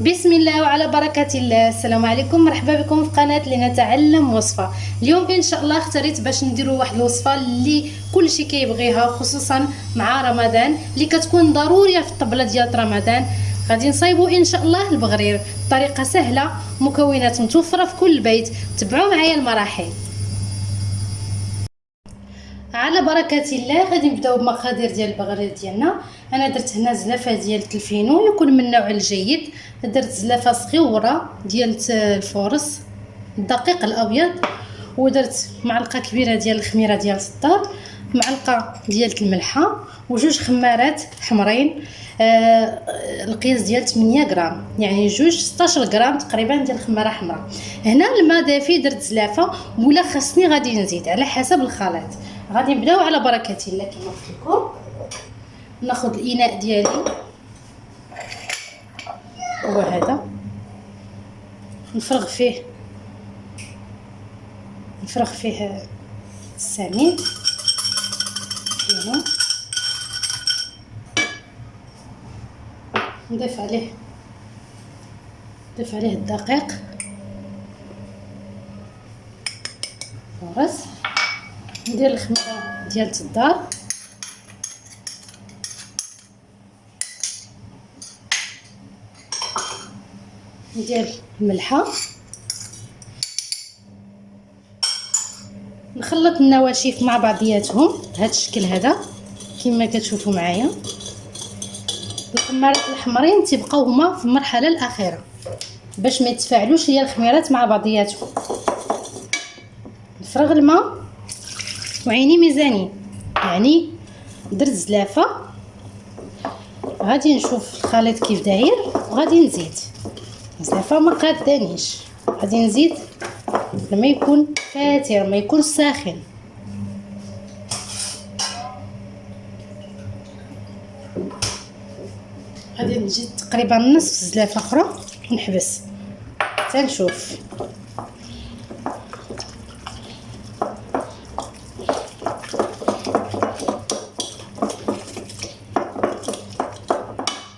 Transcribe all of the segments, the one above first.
بسم الله وعلى بركة الله. السلام عليكم، مرحبا بكم في قناة لنتعلم وصفة. اليوم ان شاء الله اختاريت باش نديروا واحد الوصفة اللي كلشي كيبغيها، خصوصا مع رمضان اللي كتكون ضرورية في الطبلة ديال رمضان. غادي نصايبوا ان شاء الله البغرير بطريقة سهلة، مكونات متوفرة في كل بيت. تبعوا معايا المراحل. على بركه الله غادي نبداو بمقادير ديال البغرير ديالنا. انا درت هنا زلافه ديال الفينو يكون من النوع الجيد، درت زلافه صغيره ديال الفورص الدقيق الابيض، ودرت معلقه كبيره ديال الخميره ديال الصدار، معلقه ديال الملحه، وجوج خمارات حمرين. القياس ديال 8 غرام، يعني جوج 16 غرام تقريبا ديال الخماره حمراء. هنا الماء دافي، درت زلافه ولا خاصني غادي نزيد على حسب الخليط. غادي نبداو على بركه الله. كما قلت لكم ناخذ الاناء ديالي، هو هذا، نفرغ فيه السمين هنا، نضيف عليه الدقيق بس، ندير الخميره ديال الدار، ندير الملحه، نخلط النواشف مع بعضياتهم بهذا الشكل هذا كما كتشوفوا معايا. الخمارات الحمرين تيبقاو هما في المرحله الاخيره باش ما يتفاعلوش هي الخميرات مع بعضياتهم. نفرغ الماء وعيني ميزانين، يعني درت زلافه، غادي نشوف الخليط كيف داير وغادي نزيد. زلافه ما قادانيش، غادي نزيد لما يكون فاتر، ما يكون ساخن. غادي نزيد تقريبا نصف زلافه اخرى ونحبس حتى نشوف.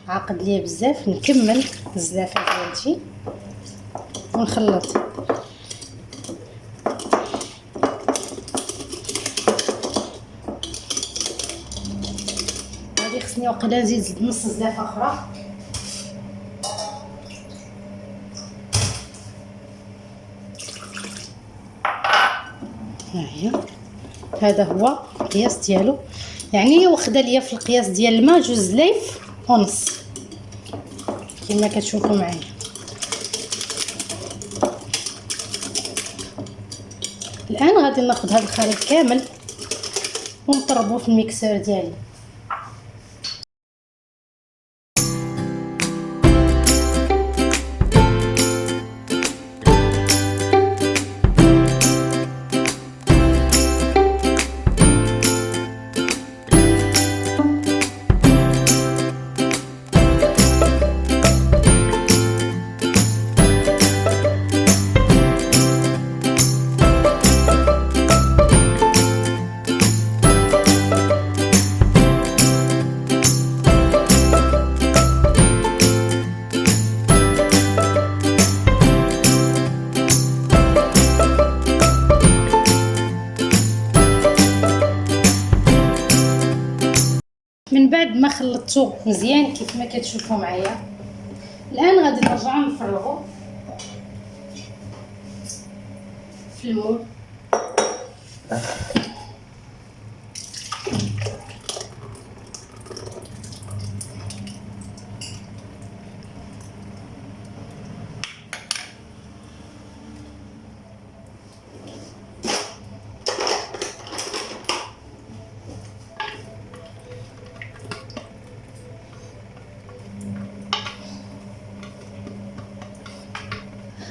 عقد ليا بزاف، نكمل الزلافه ديالتي ونخلط. غادي خصني وقيلا نزيد نص زلافه اخرى. ها هي، هذا هو القياس ديالو، يعني واخده ليا في القياس ديال الماء 2 لايف ونص كما كتشوفوا معايا. الان غادي ناخذ هذا الخليط كامل ونطربوه في الميكسور ديالي. من بعد ما خلطته مزيان كيف ما كتشوفوا معايا، الان غادي نرجع نفرغو في المول.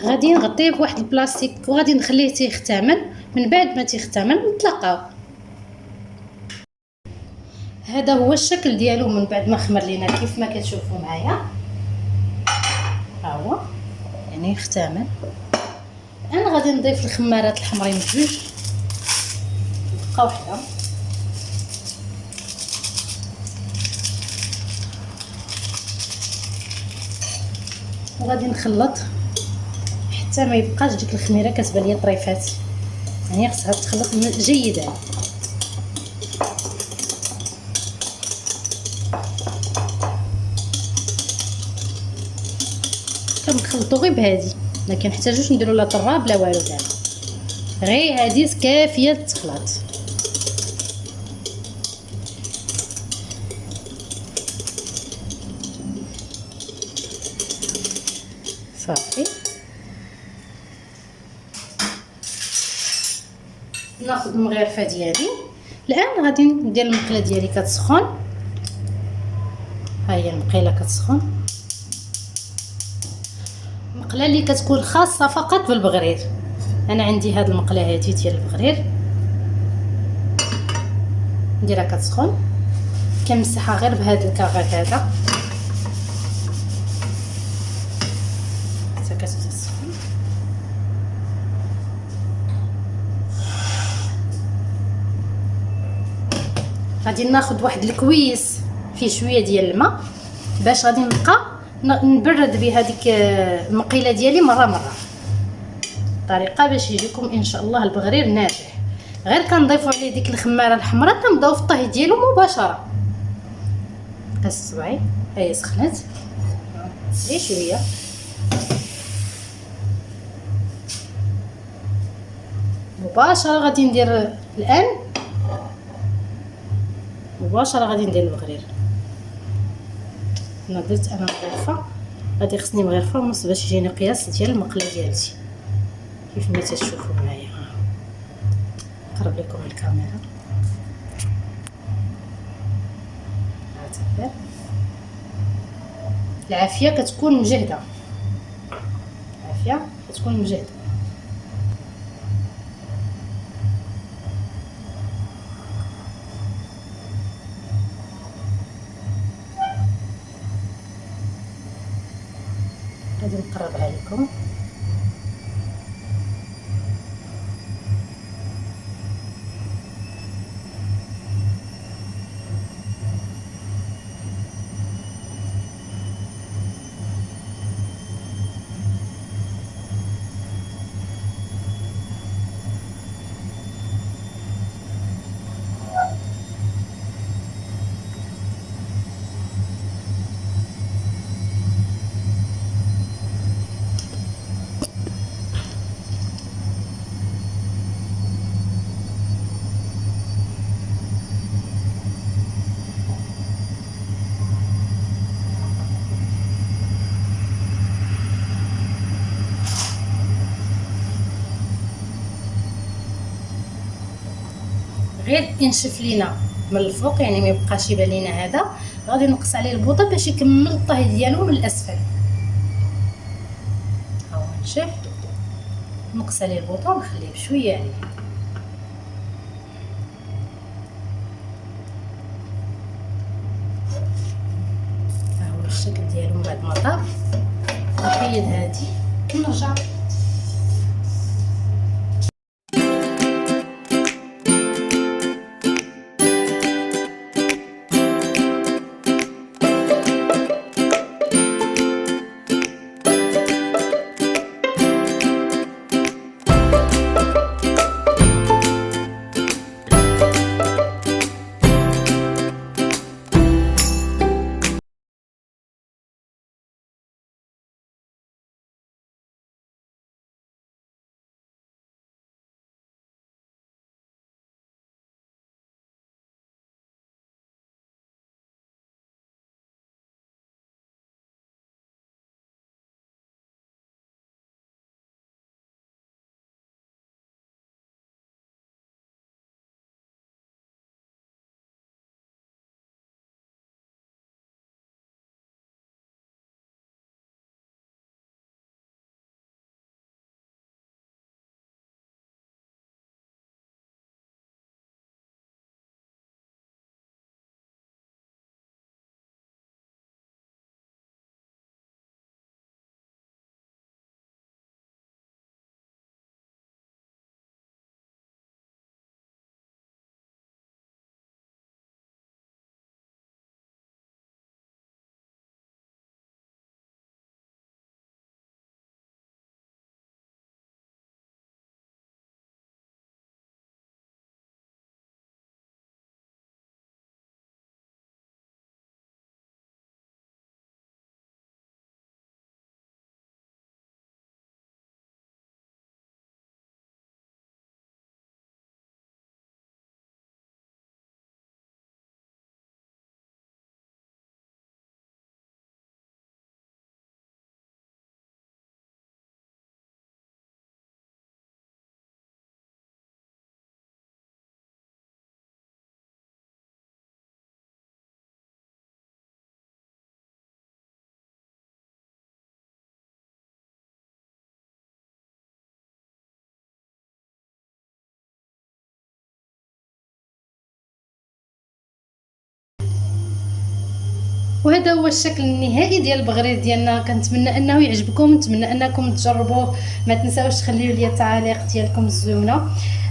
غادي نغطيه بواحد البلاستيك وغادي نخليه تيختمل. من بعد ما تيختمل نتلاقاو. هذا هو الشكل ديالو من بعد ما خمر لينا كيف ما كتشوفوا معايا، ها هو يعني اختمل. انا غادي نضيف الخمارات الحمرين بجوج، بقى وحده، وغادي نخلط حتى ما يبقاش ديك الخميره كتبان ليا طريفات، يعني خصها تخلط جيدا. كنخلطو غير بهادي، ما كنحتاجوش نديرو لا طراب لا والو كاع، غير هادي كافيه تخلط. صافي ناخذ المغرفه ديالي. الان غادي ندير المقله ديالي كتسخن، ها هي المقله كتسخن، المقله اللي كتكون خاصه فقط بالبغرير. انا عندي هاد المقله هادي ديال البغرير، نديرها كتسخن، كنمسحها غير بهاد الكاغيط هذا حتى كتسخن. غادي ناخذ واحد الكويس فيه شويه ديال الماء باش غادي نبقى نبرد بها ديك المقيله ديالي مره طريقه باش يجيكم ان شاء الله البغرير ناجح. غير كنضيفوا عليه ديك الخماره الحمراء كنبداو في الطهي ديالو مباشره. قص صبعي هي سخنت غير شويه، مباشره غادي ندير الان مباشره غادي ندير البغرير. انا درت مغرفه، غادي خصني مغرفه ونص باش يجيني قياس ديال المقله ديالتي كيف ما تشوفوا معايا. نقرب لكم الكاميرا. العافيه كتكون مجهده، العافيه كتكون مجهده. غادي نقربها لكم. غير ينشف لينا من الفوق، يعني ما يبقاش يبان لينا هذا، غادي نقص عليه البوطه باش يكمل الطهي ديالو من الاسفل. ها هو نشف، نقص عليه البوطه ونخليه بشويه عليه. ها هو الشكل ديالو من بعد ما طاب. نحيد هادي ونرجع. وهذا هو الشكل النهائي ديال البغريد ديالنا. كنتمنى انه يعجبكم، نتمنى انكم تجربوه. ما تنساوش تخليو لي التعاليق ديالكم الزوينه.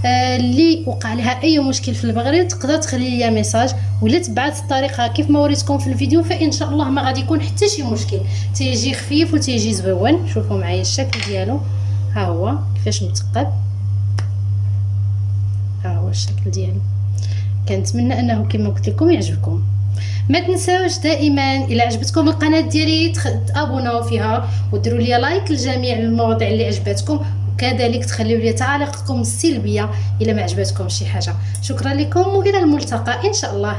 اللي وقع لها اي مشكل في البغريد تقدر تخلي لي ميساج ولا تبعت الطريقه كيف ما وريتكم في الفيديو، فان شاء الله ما غادي يكون حتى شي مشكل. تيجي خفيف وتيجي زويون. شوفوا معايا الشكل ديالو، ها هو كيفاش مثقب، ها هو الشكل ديالو. كنتمنى انه كما قلت لكم يعجبكم. ما تنساوش دائما الى عجبتكم القناه ديالي تابوناو فيها وديروا لي لايك لجميع المواضيع اللي عجبتكم، وكذلك تخليوا لي تعاليقكم السلبيه الى ما عجبتكم شي حاجه. شكرا لكم والى الملتقى ان شاء الله.